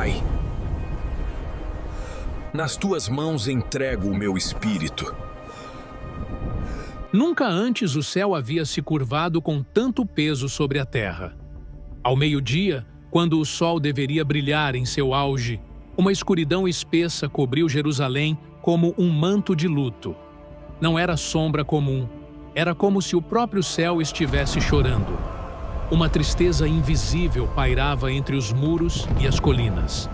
Pai, nas tuas mãos entrego o meu espírito. Nunca antes o céu havia se curvado com tanto peso sobre a terra. Ao meio-dia, quando o sol deveria brilhar em seu auge, uma escuridão espessa cobriu Jerusalém como um manto de luto. Não era sombra comum, era como se o próprio céu estivesse chorando. Uma tristeza invisível pairava entre os muros e as colinas.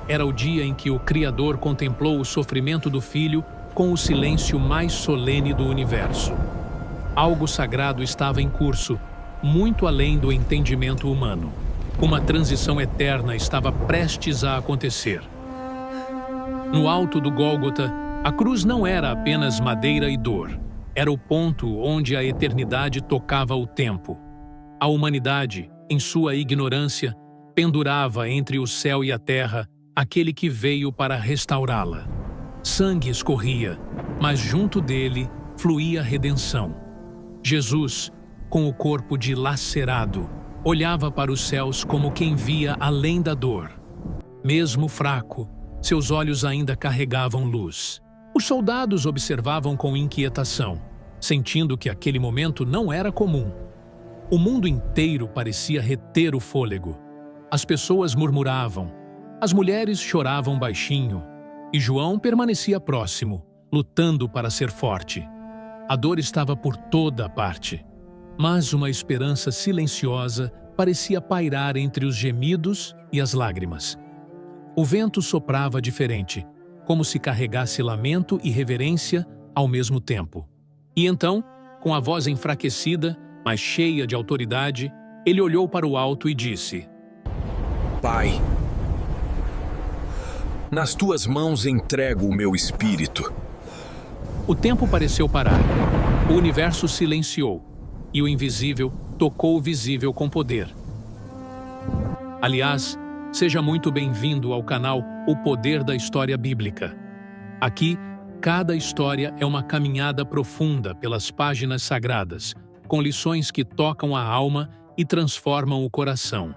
Era o dia em que o Criador contemplou o sofrimento do Filho com o silêncio mais solene do universo. Algo sagrado estava em curso, muito além do entendimento humano. Uma transição eterna estava prestes a acontecer. No alto do Gólgota, a cruz não era apenas madeira e dor. Era o ponto onde a eternidade tocava o tempo. A humanidade, em sua ignorância, pendurava entre o céu e a terra aquele que veio para restaurá-la. Sangue escorria, mas junto dele fluía redenção. Jesus, com o corpo dilacerado, olhava para os céus como quem via além da dor. Mesmo fraco, seus olhos ainda carregavam luz. Os soldados observavam com inquietação, sentindo que aquele momento não era comum. O mundo inteiro parecia reter o fôlego. As pessoas murmuravam, as mulheres choravam baixinho, e João permanecia próximo, lutando para ser forte. A dor estava por toda a parte, mas uma esperança silenciosa parecia pairar entre os gemidos e as lágrimas. O vento soprava diferente, como se carregasse lamento e reverência ao mesmo tempo. E então, com a voz enfraquecida, mas cheia de autoridade, ele olhou para o alto e disse: Pai, nas tuas mãos entrego o meu espírito. O tempo pareceu parar. O universo silenciou, e o invisível tocou o visível com poder. Aliás, seja muito bem-vindo ao canal O Poder da História Bíblica. Aqui, cada história é uma caminhada profunda pelas páginas sagradas, com lições que tocam a alma e transformam o coração.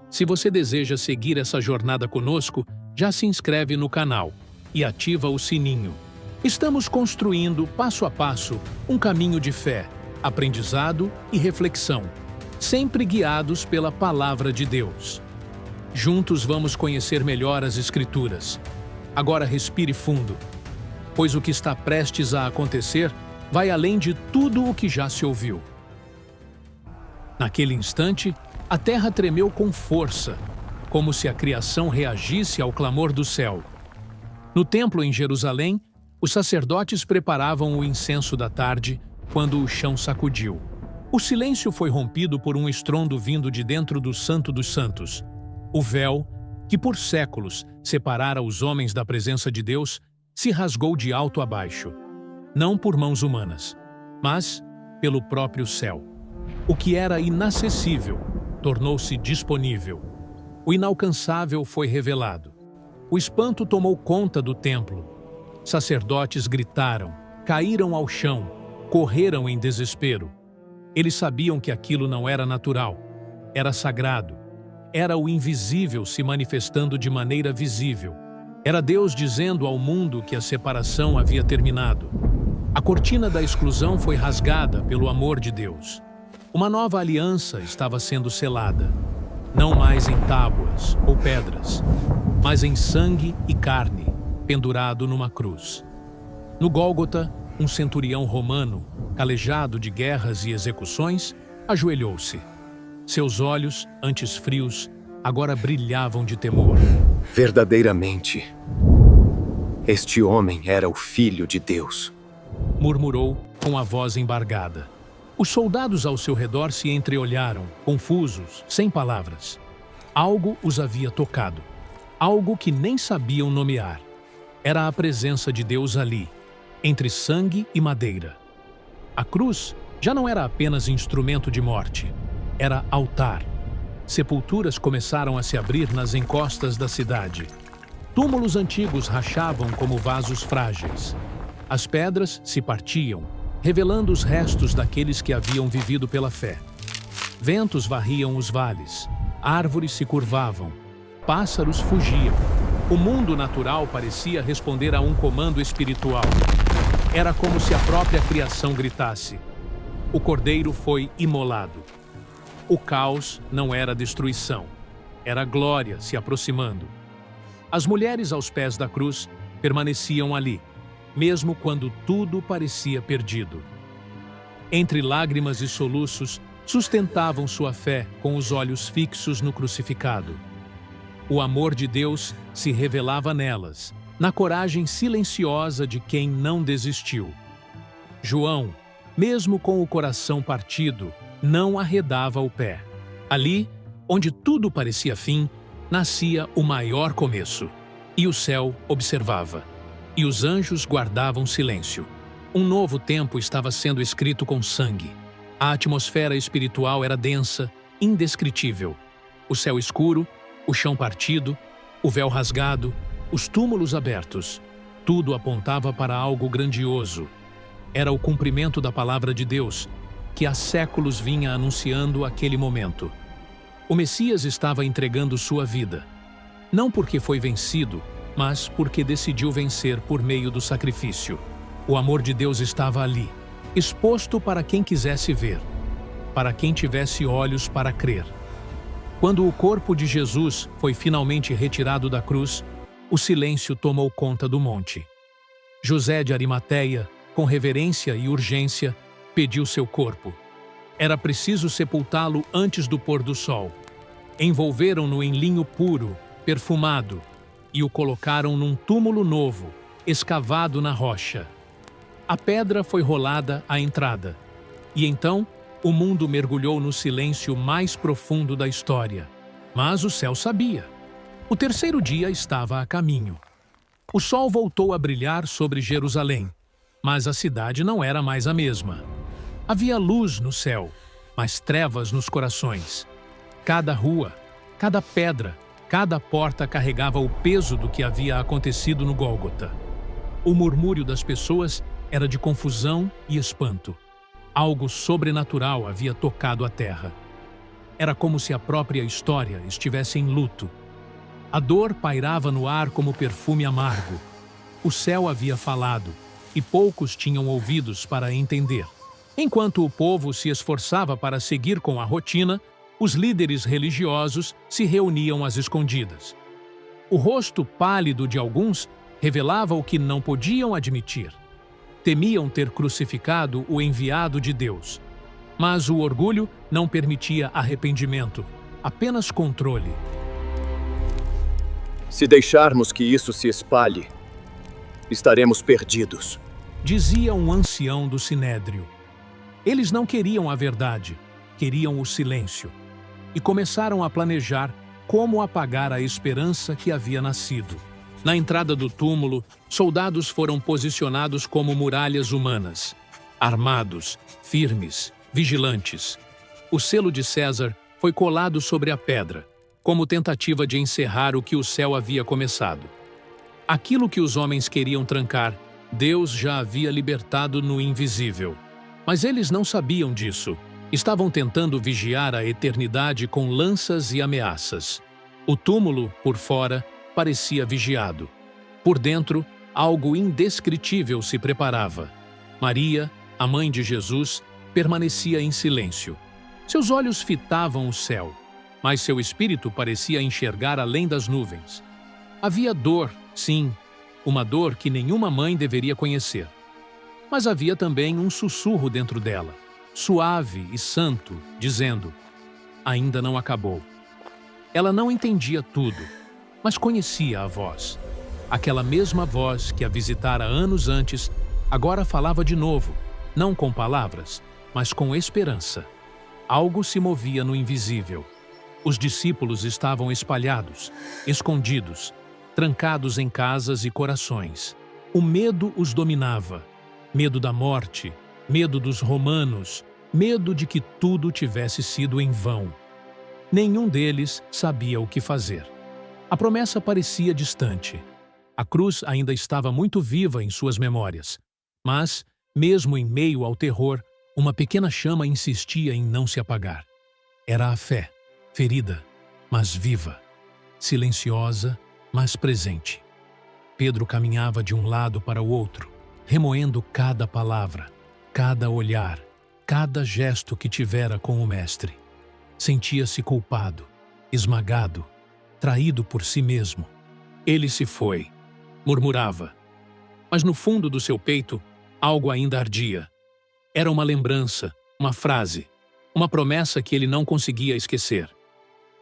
Se você deseja seguir essa jornada conosco, já se inscreve no canal e ativa o sininho. Estamos construindo, passo a passo, um caminho de fé, aprendizado e reflexão, sempre guiados pela Palavra de Deus. Juntos vamos conhecer melhor as Escrituras. Agora respire fundo, pois o que está prestes a acontecer vai além de tudo o que já se ouviu. Naquele instante, a terra tremeu com força, como se a criação reagisse ao clamor do céu. No templo em Jerusalém, os sacerdotes preparavam o incenso da tarde quando o chão sacudiu. O silêncio foi rompido por um estrondo vindo de dentro do Santo dos Santos. O véu, que por séculos separara os homens da presença de Deus, se rasgou de alto a baixo, não por mãos humanas, mas pelo próprio céu. O que era inacessível tornou-se disponível. O inalcançável foi revelado. O espanto tomou conta do templo. Sacerdotes gritaram, caíram ao chão, correram em desespero. Eles sabiam que aquilo não era natural, era sagrado. Era o invisível se manifestando de maneira visível. Era Deus dizendo ao mundo que a separação havia terminado. A cortina da exclusão foi rasgada pelo amor de Deus. Uma nova aliança estava sendo selada, não mais em tábuas ou pedras, mas em sangue e carne, pendurado numa cruz. No Gólgota, um centurião romano, calejado de guerras e execuções, ajoelhou-se. Seus olhos, antes frios, agora brilhavam de temor. Verdadeiramente, este homem era o Filho de Deus, murmurou com a voz embargada. Os soldados ao seu redor se entreolharam, confusos, sem palavras. Algo os havia tocado, algo que nem sabiam nomear. Era a presença de Deus ali, entre sangue e madeira. A cruz já não era apenas instrumento de morte, era altar. Sepulturas começaram a se abrir nas encostas da cidade. Túmulos antigos rachavam como vasos frágeis. As pedras se partiam, revelando os restos daqueles que haviam vivido pela fé. Ventos varriam os vales, árvores se curvavam, pássaros fugiam. O mundo natural parecia responder a um comando espiritual. Era como se a própria criação gritasse. O cordeiro foi imolado. O caos não era destruição, era glória se aproximando. As mulheres aos pés da cruz permaneciam ali, mesmo quando tudo parecia perdido. Entre lágrimas e soluços, sustentavam sua fé com os olhos fixos no crucificado. O amor de Deus se revelava nelas, na coragem silenciosa de quem não desistiu. João, mesmo com o coração partido, não arredava o pé. Ali, onde tudo parecia fim, nascia o maior começo. E o céu observava. E os anjos guardavam silêncio. Um novo tempo estava sendo escrito com sangue. A atmosfera espiritual era densa, indescritível. O céu escuro, o chão partido, o véu rasgado, os túmulos abertos. Tudo apontava para algo grandioso. Era o cumprimento da palavra de Deus, que há séculos vinha anunciando aquele momento. O Messias estava entregando sua vida. Não porque foi vencido, mas porque decidiu vencer por meio do sacrifício. O amor de Deus estava ali, exposto para quem quisesse ver, para quem tivesse olhos para crer. Quando o corpo de Jesus foi finalmente retirado da cruz, o silêncio tomou conta do monte. José de Arimateia, com reverência e urgência, pediu seu corpo. Era preciso sepultá-lo antes do pôr do sol. Envolveram-no em linho puro, perfumado, e o colocaram num túmulo novo, escavado na rocha. A pedra foi rolada à entrada, e então o mundo mergulhou no silêncio mais profundo da história. Mas o céu sabia. O terceiro dia estava a caminho. O sol voltou a brilhar sobre Jerusalém, mas a cidade não era mais a mesma. Havia luz no céu, mas trevas nos corações. Cada rua, cada pedra, cada porta carregava o peso do que havia acontecido no Gólgota. O murmúrio das pessoas era de confusão e espanto. Algo sobrenatural havia tocado a terra. Era como se a própria história estivesse em luto. A dor pairava no ar como perfume amargo. O céu havia falado, e poucos tinham ouvidos para entender. Enquanto o povo se esforçava para seguir com a rotina, os líderes religiosos se reuniam às escondidas. O rosto pálido de alguns revelava o que não podiam admitir. Temiam ter crucificado o enviado de Deus. Mas o orgulho não permitia arrependimento, apenas controle. Se deixarmos que isso se espalhe, estaremos perdidos, dizia um ancião do Sinédrio. Eles não queriam a verdade, queriam o silêncio. E começaram a planejar como apagar a esperança que havia nascido. Na entrada do túmulo, soldados foram posicionados como muralhas humanas, armados, firmes, vigilantes. O selo de César foi colado sobre a pedra, como tentativa de encerrar o que o céu havia começado. Aquilo que os homens queriam trancar, Deus já havia libertado no invisível. Mas eles não sabiam disso. Estavam tentando vigiar a eternidade com lanças e ameaças. O túmulo, por fora, parecia vigiado. Por dentro, algo indescritível se preparava. Maria, a mãe de Jesus, permanecia em silêncio. Seus olhos fitavam o céu, mas seu espírito parecia enxergar além das nuvens. Havia dor, sim, uma dor que nenhuma mãe deveria conhecer. Mas havia também um sussurro dentro dela, suave e santo, dizendo: ainda não acabou. Ela não entendia tudo, mas conhecia a voz. Aquela mesma voz que a visitara anos antes, agora falava de novo, não com palavras, mas com esperança. Algo se movia no invisível. Os discípulos estavam espalhados, escondidos, trancados em casas e corações. O medo os dominava. Medo da morte, medo dos romanos, medo de que tudo tivesse sido em vão. Nenhum deles sabia o que fazer. A promessa parecia distante. A cruz ainda estava muito viva em suas memórias. Mas, mesmo em meio ao terror, uma pequena chama insistia em não se apagar. Era a fé, ferida, mas viva. silenciosa, mas presente. Pedro caminhava de um lado para o outro, remoendo cada palavra, cada olhar, cada gesto que tivera com o Mestre. Sentia-se culpado, esmagado, traído por si mesmo. Ele se foi, murmurava. Mas no fundo do seu peito, algo ainda ardia. Era uma lembrança, uma frase, uma promessa que ele não conseguia esquecer.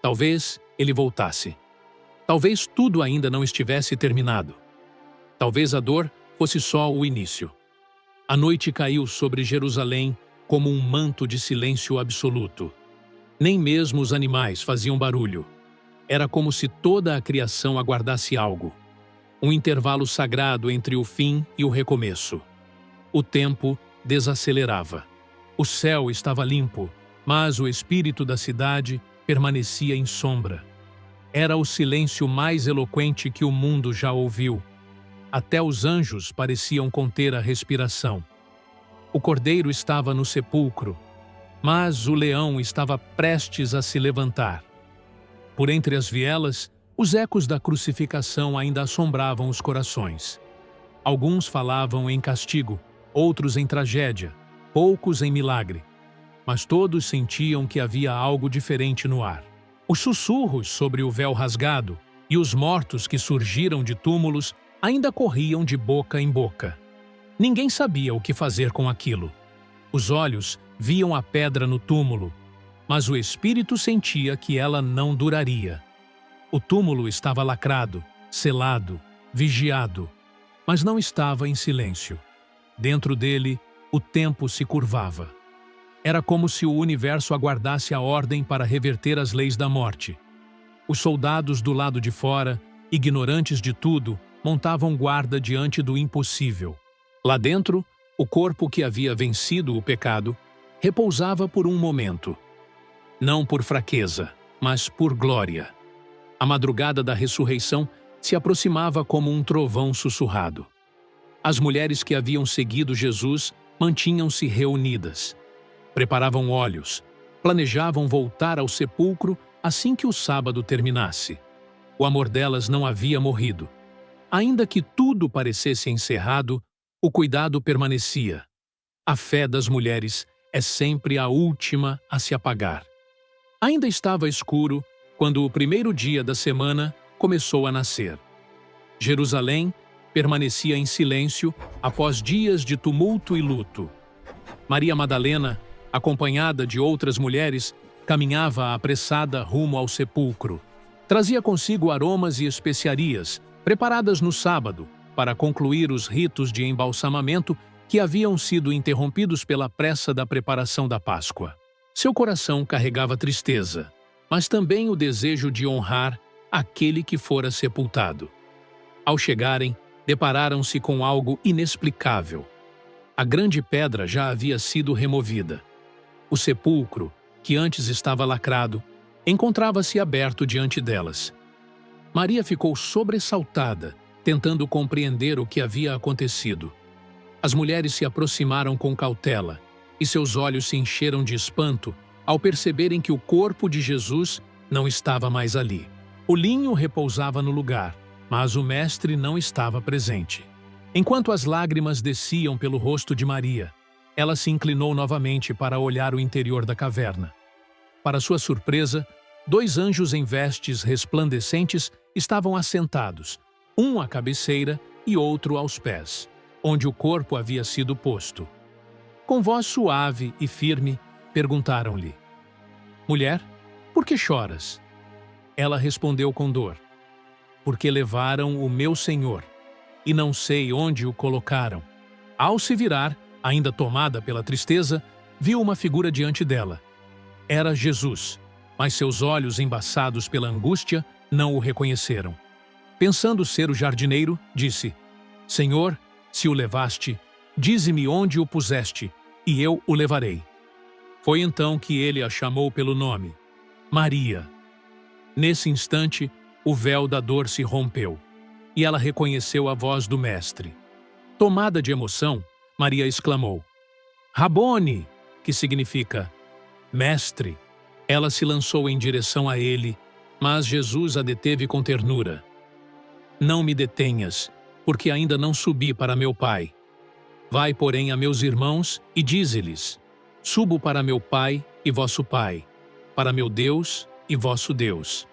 Talvez ele voltasse. Talvez tudo ainda não estivesse terminado. Talvez a dor fosse só o início. A noite caiu sobre Jerusalém como um manto de silêncio absoluto. Nem mesmo os animais faziam barulho. Era como se toda a criação aguardasse algo. Um intervalo sagrado entre o fim e o recomeço. O tempo desacelerava. O céu estava limpo, mas o espírito da cidade permanecia em sombra. Era o silêncio mais eloquente que o mundo já ouviu. Até os anjos pareciam conter a respiração. O cordeiro estava no sepulcro, mas o leão estava prestes a se levantar. Por entre as vielas, os ecos da crucificação ainda assombravam os corações. Alguns falavam em castigo, outros em tragédia, poucos em milagre. Mas todos sentiam que havia algo diferente no ar. Os sussurros sobre o véu rasgado e os mortos que surgiram de túmulos ainda corriam de boca em boca. Ninguém sabia o que fazer com aquilo. Os olhos viam a pedra no túmulo, mas o espírito sentia que ela não duraria. O túmulo estava lacrado, selado, vigiado, mas não estava em silêncio. Dentro dele, o tempo se curvava. Era como se o universo aguardasse a ordem para reverter as leis da morte. Os soldados do lado de fora, ignorantes de tudo, montavam guarda diante do impossível. Lá dentro, o corpo que havia vencido o pecado repousava por um momento. Não por fraqueza, mas por glória. A madrugada da ressurreição se aproximava como um trovão sussurrado. As mulheres que haviam seguido Jesus mantinham-se reunidas. Preparavam óleos, planejavam voltar ao sepulcro assim que o sábado terminasse. O amor delas não havia morrido. Ainda que tudo parecesse encerrado, o cuidado permanecia. A fé das mulheres é sempre a última a se apagar. Ainda estava escuro quando o primeiro dia da semana começou a nascer. Jerusalém permanecia em silêncio após dias de tumulto e luto. Maria Madalena, acompanhada de outras mulheres, caminhava apressada rumo ao sepulcro. Trazia consigo aromas e especiarias, preparadas no sábado, para concluir os ritos de embalsamamento que haviam sido interrompidos pela pressa da preparação da Páscoa. Seu coração carregava tristeza, mas também o desejo de honrar aquele que fora sepultado. Ao chegarem, depararam-se com algo inexplicável. A grande pedra já havia sido removida. O sepulcro, que antes estava lacrado, encontrava-se aberto diante delas. Maria ficou sobressaltada, tentando compreender o que havia acontecido. As mulheres se aproximaram com cautela, e seus olhos se encheram de espanto ao perceberem que o corpo de Jesus não estava mais ali. O linho repousava no lugar, mas o Mestre não estava presente. Enquanto as lágrimas desciam pelo rosto de Maria, ela se inclinou novamente para olhar o interior da caverna. Para sua surpresa, 2 anjos em vestes resplandecentes estavam assentados, um à cabeceira e outro aos pés, onde o corpo havia sido posto. Com voz suave e firme, perguntaram-lhe: "Mulher, por que choras?" Ela respondeu com dor: "Porque levaram o meu Senhor, e não sei onde o colocaram." Ao se virar, ainda tomada pela tristeza, viu uma figura diante dela. Era Jesus, mas seus olhos, embaçados pela angústia, não o reconheceram. Pensando ser o jardineiro, disse: "Senhor, se o levaste, dize-me onde o puseste, e eu o levarei." Foi então que ele a chamou pelo nome: Maria. Nesse instante, o véu da dor se rompeu, e ela reconheceu a voz do Mestre. Tomada de emoção, Maria exclamou: "Rabone", que significa Mestre. Ela se lançou em direção a ele, Mas Jesus a deteve com ternura. Não me detenhas, porque ainda não subi para meu Pai. Vai, porém, a meus irmãos e dize-lhes: subo para meu Pai e vosso Pai, para meu Deus e vosso Deus.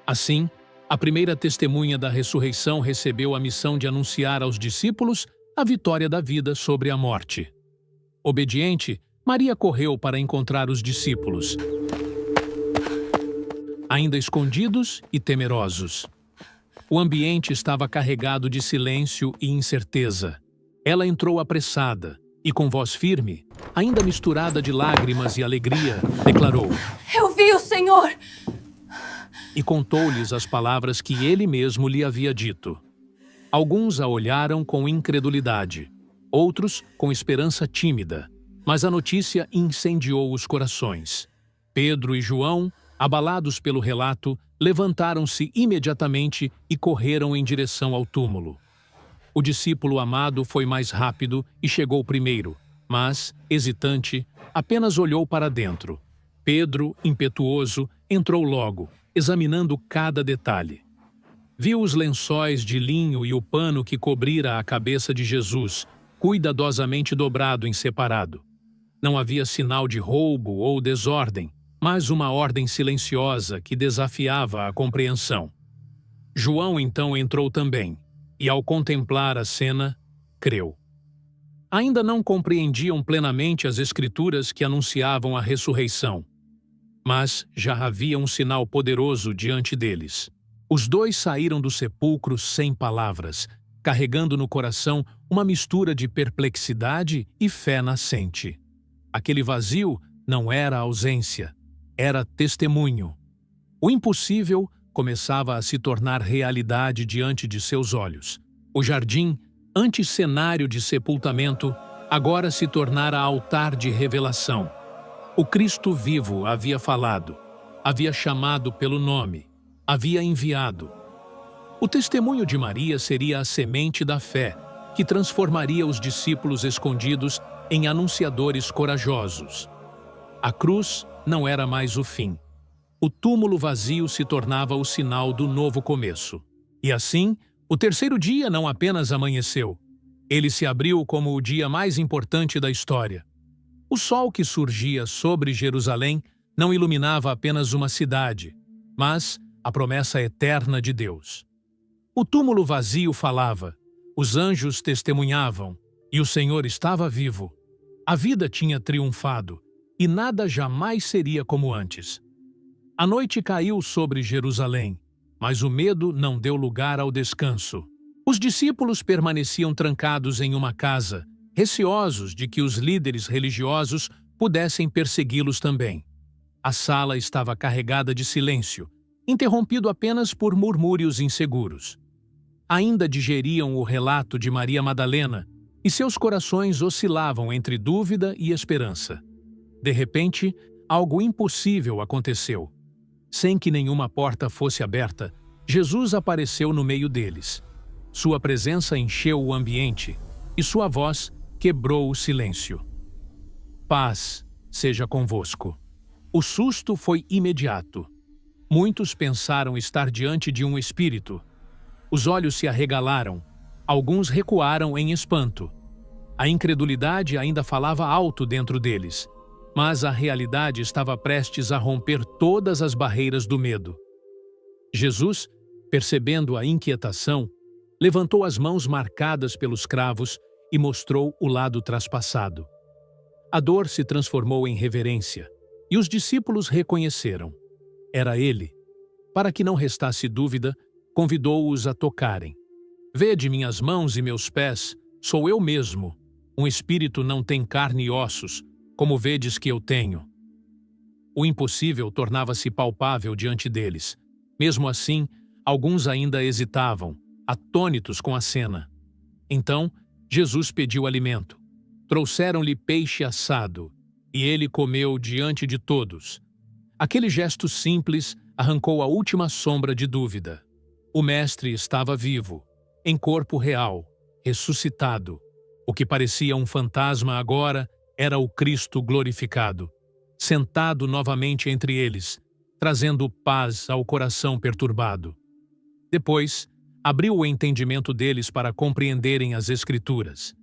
Assim, a primeira testemunha da ressurreição recebeu a missão de anunciar aos discípulos a vitória da vida sobre a morte. Obediente, Maria correu para encontrar os discípulos, ainda escondidos e temerosos. O ambiente estava carregado de silêncio e incerteza. Ela entrou apressada e, com voz firme, ainda misturada de lágrimas e alegria, declarou: Eu vi o Senhor! E contou-lhes as palavras que ele mesmo lhe havia dito. Alguns a olharam com incredulidade, outros com esperança tímida, mas a notícia incendiou os corações. Pedro e João, abalados pelo relato, levantaram-se imediatamente e correram em direção ao túmulo. O discípulo amado foi mais rápido e chegou primeiro, mas, hesitante, apenas olhou para dentro. Pedro, impetuoso, entrou logo, examinando cada detalhe. Viu os lençóis de linho e o pano que cobrira a cabeça de Jesus, cuidadosamente dobrado em separado. Não havia sinal de roubo ou desordem, mas uma ordem silenciosa que desafiava a compreensão. João então entrou também, e ao contemplar a cena, creu. Ainda não compreendiam plenamente as Escrituras que anunciavam a ressurreição, mas já havia um sinal poderoso diante deles. Os dois saíram do sepulcro sem palavras, carregando no coração uma mistura de perplexidade e fé nascente. Aquele vazio não era ausência, era testemunho. O impossível começava a se tornar realidade diante de seus olhos. O jardim, antes cenário de sepultamento, agora se tornara altar de revelação. O Cristo vivo havia falado, havia chamado pelo nome, havia enviado. O testemunho de Maria seria a semente da fé, que transformaria os discípulos escondidos em anunciadores corajosos. A cruz não era mais o fim. O túmulo vazio se tornava o sinal do novo começo. E assim, o terceiro dia não apenas amanheceu. Ele se abriu como o dia mais importante da história. O sol que surgia sobre Jerusalém não iluminava apenas uma cidade, mas a promessa eterna de Deus. O túmulo vazio falava, os anjos testemunhavam, e o Senhor estava vivo. A vida tinha triunfado, e nada jamais seria como antes. A noite caiu sobre Jerusalém, mas o medo não deu lugar ao descanso. Os discípulos permaneciam trancados em uma casa, receosos de que os líderes religiosos pudessem persegui-los também. A sala estava carregada de silêncio, interrompido apenas por murmúrios inseguros. Ainda digeriam o relato de Maria Madalena e seus corações oscilavam entre dúvida e esperança. De repente, algo impossível aconteceu. Sem que nenhuma porta fosse aberta, Jesus apareceu no meio deles. Sua presença encheu o ambiente e sua voz quebrou o silêncio. Paz seja convosco. O susto foi imediato. Muitos pensaram estar diante de um espírito. Os olhos se arregalaram. Alguns recuaram em espanto. A incredulidade ainda falava alto dentro deles, mas a realidade estava prestes a romper todas as barreiras do medo. Jesus, percebendo a inquietação, levantou as mãos marcadas pelos cravos e mostrou o lado traspassado. A dor se transformou em reverência, e os discípulos reconheceram. Era ele. Para que não restasse dúvida, convidou-os a tocarem. Vede minhas mãos e meus pés, sou eu mesmo. Um espírito não tem carne e ossos, como vedes que eu tenho. O impossível tornava-se palpável diante deles. Mesmo assim, alguns ainda hesitavam, atônitos com a cena. Então, Jesus pediu alimento. Trouxeram-lhe peixe assado, e ele comeu diante de todos. Aquele gesto simples arrancou a última sombra de dúvida. O Mestre estava vivo, em corpo real, ressuscitado. O que parecia um fantasma agora era o Cristo glorificado, sentado novamente entre eles, trazendo paz ao coração perturbado. Depois, abriu o entendimento deles para compreenderem as Escrituras.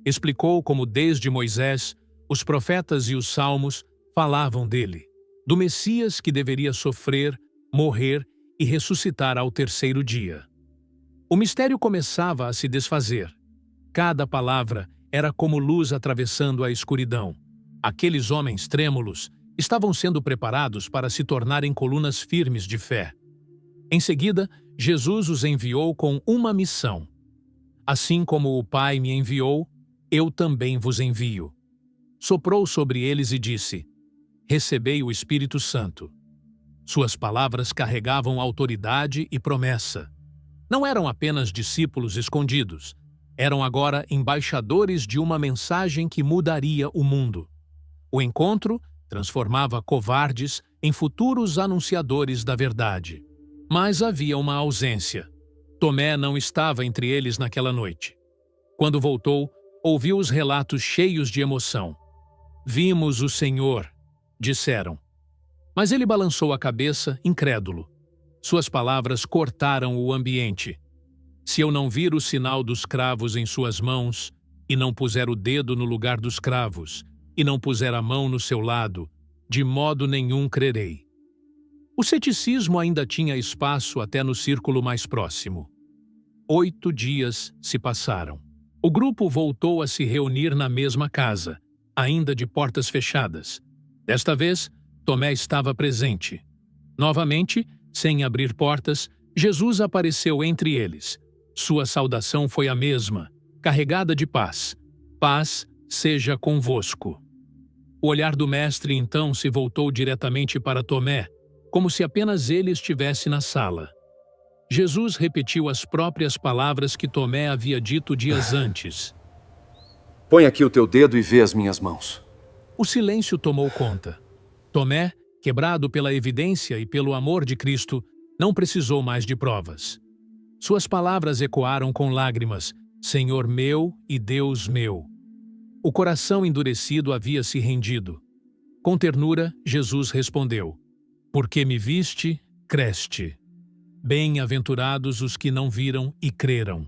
Explicou como desde Moisés, os profetas e os salmos falavam dele, do Messias que deveria sofrer, morrer e ressuscitar ao terceiro dia. O mistério começava a se desfazer. Cada palavra era como luz atravessando a escuridão. Aqueles homens trêmulos estavam sendo preparados para se tornarem colunas firmes de fé. Em seguida, Jesus os enviou com uma missão. Assim como o Pai me enviou, eu também vos envio. Soprou sobre eles e disse: recebei o Espírito Santo. Suas palavras carregavam autoridade e promessa. Não eram apenas discípulos escondidos, eram agora embaixadores de uma mensagem que mudaria o mundo. O encontro transformava covardes em futuros anunciadores da verdade. Mas havia uma ausência. Tomé não estava entre eles naquela noite. Quando voltou, ouviu os relatos cheios de emoção. Vimos o Senhor, disseram. Mas ele balançou a cabeça, incrédulo. Suas palavras cortaram o ambiente. Se eu não vir o sinal dos cravos em suas mãos, e não puser o dedo no lugar dos cravos, e não puser a mão no seu lado, de modo nenhum crerei. O ceticismo ainda tinha espaço até no círculo mais próximo. 8 dias se passaram. O grupo voltou a se reunir na mesma casa, ainda de portas fechadas. Desta vez, Tomé estava presente. Novamente, sem abrir portas, Jesus apareceu entre eles. Sua saudação foi a mesma, carregada de paz. Paz seja convosco. O olhar do mestre então se voltou diretamente para Tomé, como se apenas ele estivesse na sala. Jesus repetiu as próprias palavras que Tomé havia dito dias antes. Põe aqui o teu dedo e vê as minhas mãos. O silêncio tomou conta. Tomé, quebrado pela evidência e pelo amor de Cristo, não precisou mais de provas. Suas palavras ecoaram com lágrimas: Senhor meu e Deus meu. O coração endurecido havia se rendido. Com ternura, Jesus respondeu: porque me viste, creste. Bem-aventurados os que não viram e creram.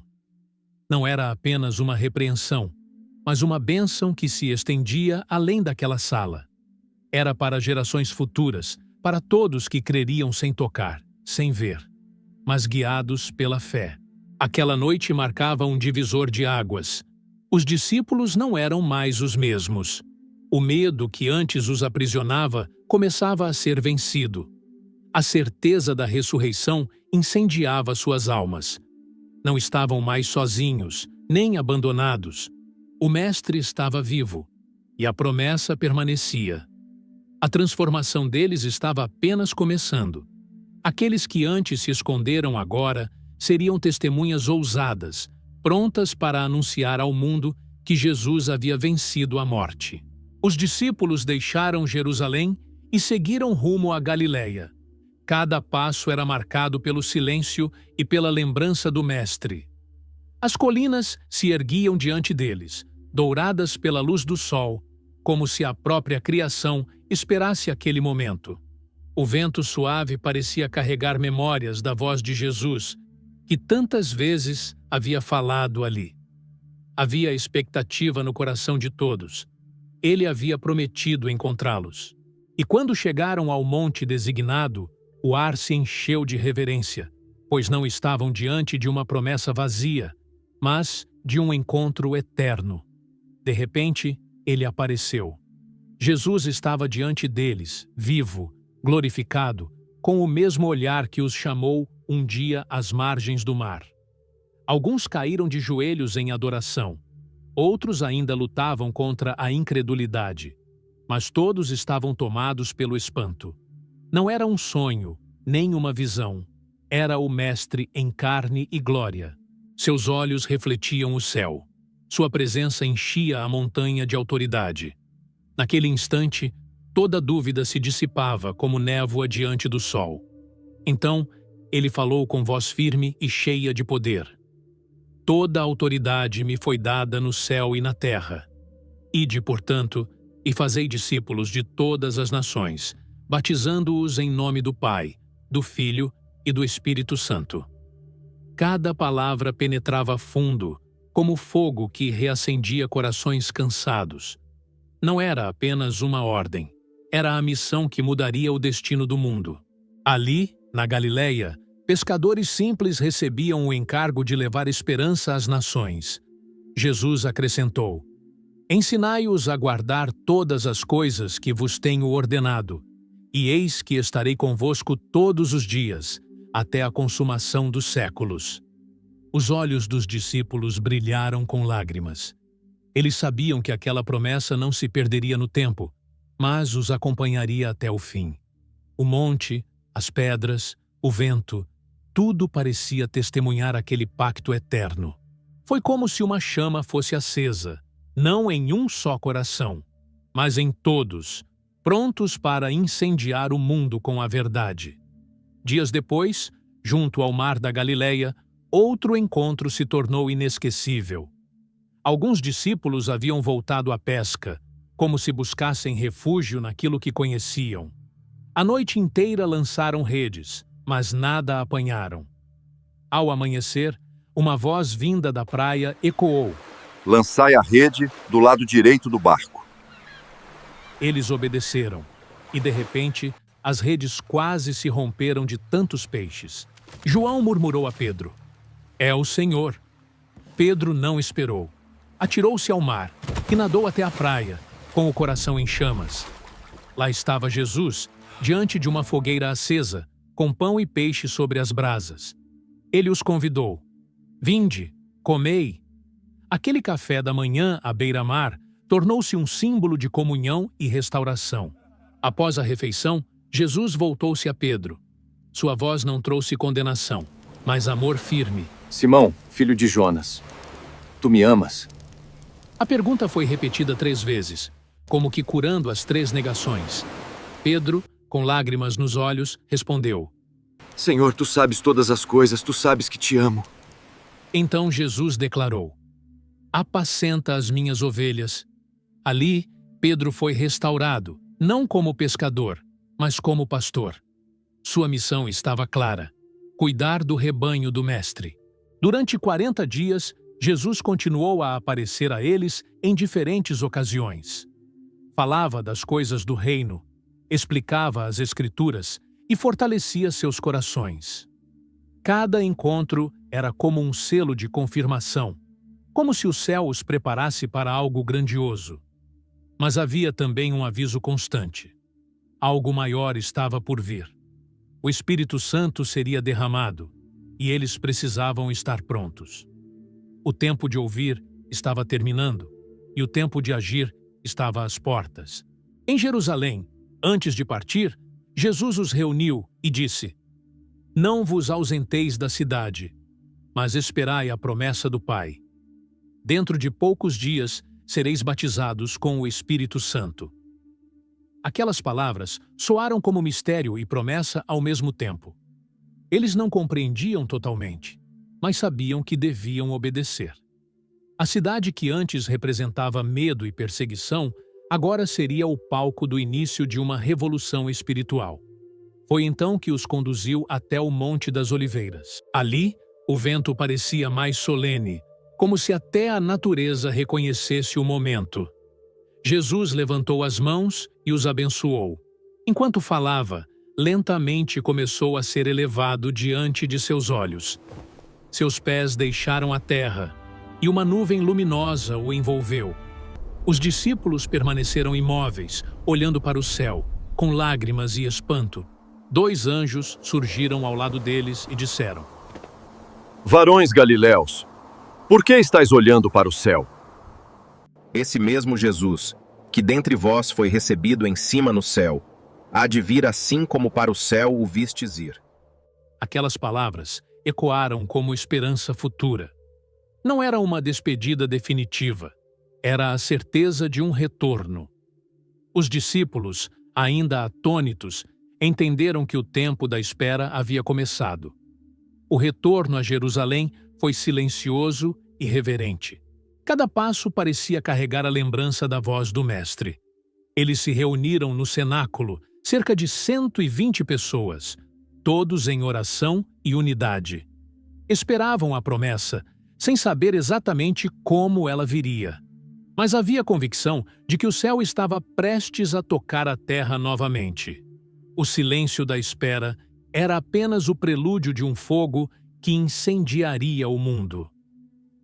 Não era apenas uma repreensão, mas uma bênção que se estendia além daquela sala. Era para gerações futuras, para todos que creriam sem tocar, sem ver, mas guiados pela fé. Aquela noite marcava um divisor de águas. Os discípulos não eram mais os mesmos. O medo que antes os aprisionava começava a ser vencido. A certeza da ressurreição incendiava suas almas. Não estavam mais sozinhos, nem abandonados. O Mestre estava vivo, e a promessa permanecia. A transformação deles estava apenas começando. Aqueles que antes se esconderam agora seriam testemunhas ousadas, prontas para anunciar ao mundo que Jesus havia vencido a morte. Os discípulos deixaram Jerusalém e seguiram rumo a Galiléia. Cada passo era marcado pelo silêncio e pela lembrança do Mestre. As colinas se erguiam diante deles, douradas pela luz do sol, como se a própria criação esperasse aquele momento. O vento suave parecia carregar memórias da voz de Jesus, que tantas vezes havia falado ali. Havia expectativa no coração de todos. Ele havia prometido encontrá-los. E quando chegaram ao monte designado, o ar se encheu de reverência, pois não estavam diante de uma promessa vazia, mas de um encontro eterno. De repente, ele apareceu. Jesus estava diante deles, vivo, glorificado, com o mesmo olhar que os chamou um dia às margens do mar. Alguns caíram de joelhos em adoração. Outros ainda lutavam contra a incredulidade. Mas todos estavam tomados pelo espanto. Não era um sonho, nem uma visão. Era o Mestre em carne e glória. Seus olhos refletiam o céu. Sua presença enchia a montanha de autoridade. Naquele instante, toda dúvida se dissipava como névoa diante do sol. Então, ele falou com voz firme e cheia de poder. Toda a autoridade me foi dada no céu e na terra. Ide, portanto, e fazei discípulos de todas as nações, batizando-os em nome do Pai, do Filho e do Espírito Santo. Cada palavra penetrava fundo, como fogo que reacendia corações cansados. Não era apenas uma ordem, era a missão que mudaria o destino do mundo. Ali, na Galileia, pescadores simples recebiam o encargo de levar esperança às nações. Jesus acrescentou: Ensinai-os a guardar todas as coisas que vos tenho ordenado, e eis que estarei convosco todos os dias, até a consumação dos séculos. Os olhos dos discípulos brilharam com lágrimas. Eles sabiam que aquela promessa não se perderia no tempo, mas os acompanharia até o fim. O monte, as pedras, o vento, tudo parecia testemunhar aquele pacto eterno. Foi como se uma chama fosse acesa, não em um só coração, mas em todos, prontos para incendiar o mundo com a verdade. Dias depois, junto ao mar da Galileia, outro encontro se tornou inesquecível. Alguns discípulos haviam voltado à pesca, como se buscassem refúgio naquilo que conheciam. A noite inteira lançaram redes, mas nada apanharam. Ao amanhecer, uma voz vinda da praia ecoou: Lançai a rede do lado direito do barco. Eles obedeceram, e de repente, as redes quase se romperam de tantos peixes. João murmurou a Pedro: É o Senhor. Pedro não esperou. Atirou-se ao mar e nadou até a praia, com o coração em chamas. Lá estava Jesus, diante de uma fogueira acesa, com pão e peixe sobre as brasas. Ele os convidou: Vinde, comei. Aquele café da manhã à beira-mar tornou-se um símbolo de comunhão e restauração. Após a refeição, Jesus voltou-se a Pedro. Sua voz não trouxe condenação, mas amor firme. Simão, filho de Jonas, tu me amas? A pergunta foi repetida 3 vezes, como que curando as 3 negações. Pedro, com lágrimas nos olhos, respondeu: Senhor, tu sabes todas as coisas, tu sabes que te amo. Então Jesus declarou: Apacenta as minhas ovelhas. Ali, Pedro foi restaurado, não como pescador, mas como pastor. Sua missão estava clara: cuidar do rebanho do Mestre. Durante 40 dias, Jesus continuou a aparecer a eles em diferentes ocasiões. Falava das coisas do reino, explicava as Escrituras e fortalecia seus corações. Cada encontro era como um selo de confirmação, como se o céu os preparasse para algo grandioso. Mas havia também um aviso constante: algo maior estava por vir. O Espírito Santo seria derramado, e eles precisavam estar prontos. O tempo de ouvir estava terminando, e o tempo de agir estava às portas. Em Jerusalém, antes de partir, Jesus os reuniu e disse: Não vos ausenteis da cidade, mas esperai a promessa do Pai. Dentro de poucos dias sereis batizados com o Espírito Santo. Aquelas palavras soaram como mistério e promessa ao mesmo tempo. Eles não compreendiam totalmente, mas sabiam que deviam obedecer. A cidade que antes representava medo e perseguição, agora seria o palco do início de uma revolução espiritual. Foi então que os conduziu até o Monte das Oliveiras. Ali, o vento parecia mais solene, como se até a natureza reconhecesse o momento. Jesus levantou as mãos e os abençoou. Enquanto falava, lentamente começou a ser elevado diante de seus olhos. Seus pés deixaram a terra, e uma nuvem luminosa o envolveu. Os discípulos permaneceram imóveis, olhando para o céu, com lágrimas e espanto. 2 anjos surgiram ao lado deles e disseram: Varões galileus, por que estáis olhando para o céu? Esse mesmo Jesus, que dentre vós foi recebido em cima no céu, há de vir assim como para o céu o vistes ir. Aquelas palavras ecoaram como esperança futura. Não era uma despedida definitiva, era a certeza de um retorno. Os discípulos, ainda atônitos, entenderam que o tempo da espera havia começado. O retorno a Jerusalém foi silencioso e reverente. Cada passo parecia carregar a lembrança da voz do Mestre. Eles se reuniram no cenáculo, cerca de 120 pessoas, todos em oração e unidade. Esperavam a promessa, sem saber exatamente como ela viria. Mas havia convicção de que o céu estava prestes a tocar a terra novamente. O silêncio da espera era apenas o prelúdio de um fogo que incendiaria o mundo.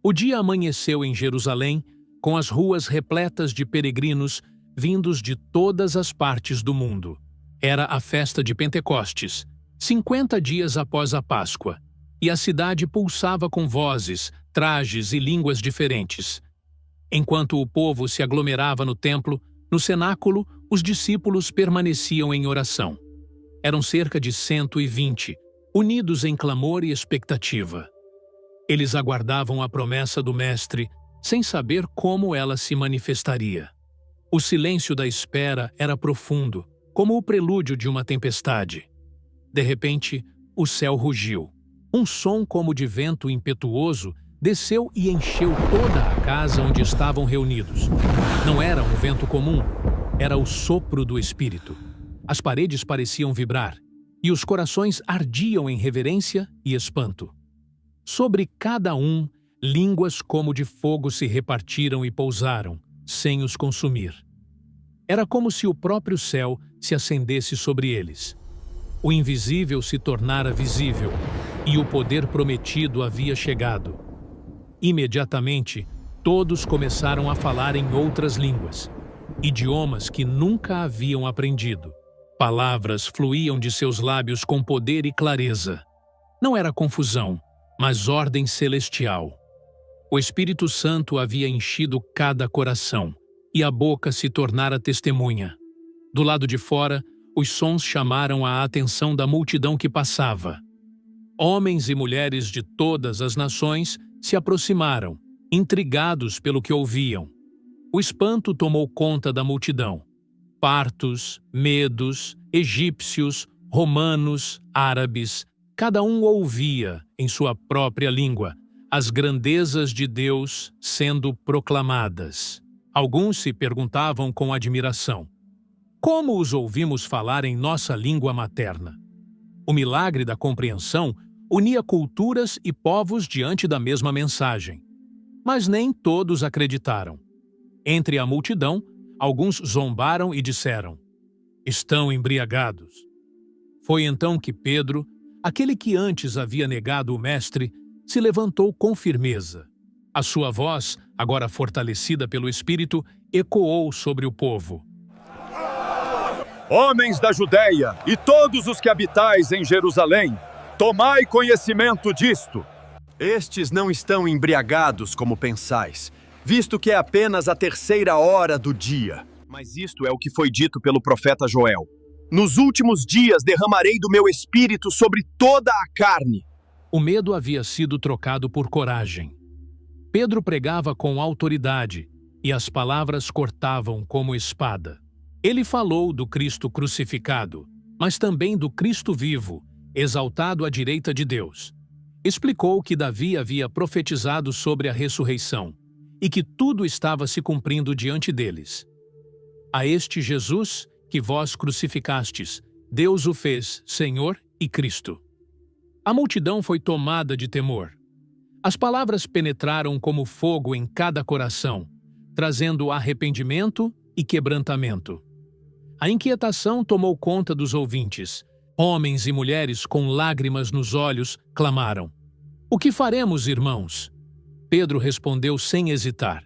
O dia amanheceu em Jerusalém, com as ruas repletas de peregrinos vindos de todas as partes do mundo. Era a festa de Pentecostes, 50 dias após a Páscoa, e a cidade pulsava com vozes, trajes e línguas diferentes. Enquanto o povo se aglomerava no templo, no cenáculo, os discípulos permaneciam em oração. Eram cerca de 120, unidos em clamor e expectativa. Eles aguardavam a promessa do Mestre, sem saber como ela se manifestaria. O silêncio da espera era profundo, como o prelúdio de uma tempestade. De repente, o céu rugiu. Um som como de vento impetuoso desceu e encheu toda a casa onde estavam reunidos. Não era um vento comum, era o sopro do Espírito. As paredes pareciam vibrar, e os corações ardiam em reverência e espanto. Sobre cada um, línguas como de fogo se repartiram e pousaram, sem os consumir. Era como se o próprio céu se acendesse sobre eles. O invisível se tornara visível, e o poder prometido havia chegado. Imediatamente, todos começaram a falar em outras línguas, idiomas que nunca haviam aprendido. Palavras fluíam de seus lábios com poder e clareza. Não era confusão, mas ordem celestial. O Espírito Santo havia enchido cada coração, e a boca se tornara testemunha. Do lado de fora, os sons chamaram a atenção da multidão que passava. Homens e mulheres de todas as nações se aproximaram, intrigados pelo que ouviam. O espanto tomou conta da multidão. Partos, medos, egípcios, romanos, árabes, cada um ouvia, em sua própria língua, as grandezas de Deus sendo proclamadas. Alguns se perguntavam com admiração: como os ouvimos falar em nossa língua materna? O milagre da compreensão unia culturas e povos diante da mesma mensagem. Mas nem todos acreditaram. Entre a multidão, alguns zombaram e disseram: estão embriagados. Foi então que Pedro, aquele que antes havia negado o Mestre, se levantou com firmeza. A sua voz, agora fortalecida pelo Espírito, ecoou sobre o povo. Homens da Judéia e todos os que habitais em Jerusalém, tomai conhecimento disto. Estes não estão embriagados como pensais, visto que é apenas a 3ª hora do dia. Mas isto é o que foi dito pelo profeta Joel. Nos últimos dias derramarei do meu espírito sobre toda a carne. O medo havia sido trocado por coragem. Pedro pregava com autoridade, e as palavras cortavam como espada. Ele falou do Cristo crucificado, mas também do Cristo vivo, exaltado à direita de Deus. Explicou que Davi havia profetizado sobre a ressurreição e que tudo estava se cumprindo diante deles. A este Jesus, que vós crucificastes, Deus o fez Senhor e Cristo. A multidão foi tomada de temor. As palavras penetraram como fogo em cada coração, trazendo arrependimento e quebrantamento. A inquietação tomou conta dos ouvintes. Homens e mulheres com lágrimas nos olhos clamaram: o que faremos, irmãos? Pedro respondeu sem hesitar: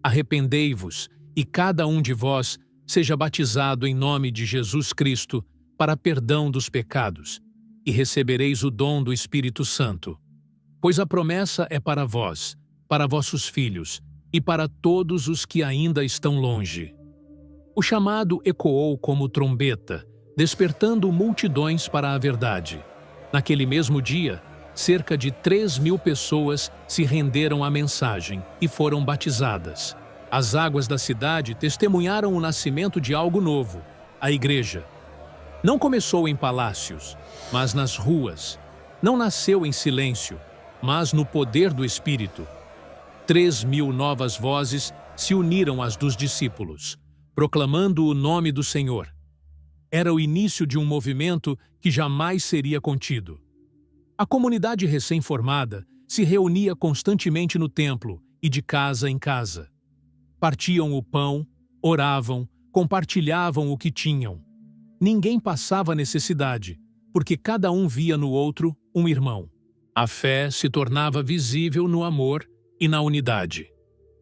arrependei-vos, e cada um de vós seja batizado em nome de Jesus Cristo para perdão dos pecados, e recebereis o dom do Espírito Santo. Pois a promessa é para vós, para vossos filhos e para todos os que ainda estão longe. O chamado ecoou como trombeta, despertando multidões para a verdade. Naquele mesmo dia, cerca de 3.000 pessoas se renderam à mensagem e foram batizadas. As águas da cidade testemunharam o nascimento de algo novo, a igreja. Não começou em palácios, mas nas ruas. Não nasceu em silêncio, mas no poder do Espírito. 3.000 novas vozes se uniram às dos discípulos, proclamando o nome do Senhor. Era o início de um movimento que jamais seria contido. A comunidade recém-formada se reunia constantemente no templo e de casa em casa. Partiam o pão, oravam, compartilhavam o que tinham. Ninguém passava necessidade, porque cada um via no outro um irmão. A fé se tornava visível no amor e na unidade.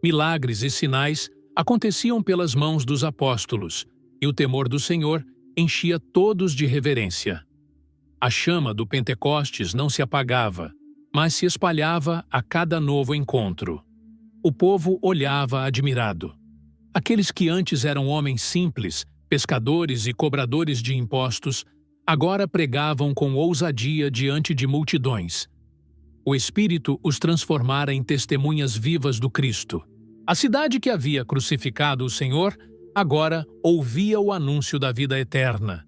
Milagres e sinais aconteciam pelas mãos dos apóstolos, e o temor do Senhor enchia todos de reverência. A chama do Pentecostes não se apagava, mas se espalhava a cada novo encontro. O povo olhava admirado. Aqueles que antes eram homens simples, pescadores e cobradores de impostos, agora pregavam com ousadia diante de multidões. O Espírito os transformara em testemunhas vivas do Cristo. A cidade que havia crucificado o Senhor agora ouvia o anúncio da vida eterna.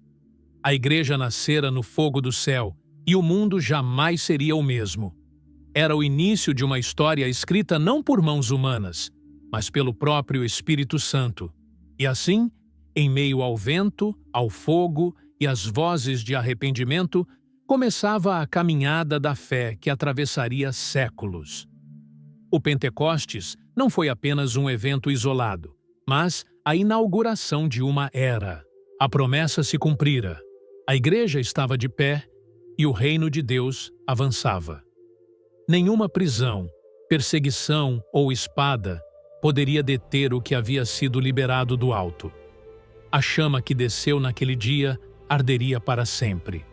A igreja nascera no fogo do céu e o mundo jamais seria o mesmo. Era o início de uma história escrita não por mãos humanas, mas pelo próprio Espírito Santo. E assim, em meio ao vento, ao fogo e às vozes de arrependimento, começava a caminhada da fé que atravessaria séculos. O Pentecostes não foi apenas um evento isolado, mas a inauguração de uma era. A promessa se cumprira. A igreja estava de pé e o reino de Deus avançava. Nenhuma prisão, perseguição ou espada poderia deter o que havia sido liberado do alto. A chama que desceu naquele dia arderia para sempre.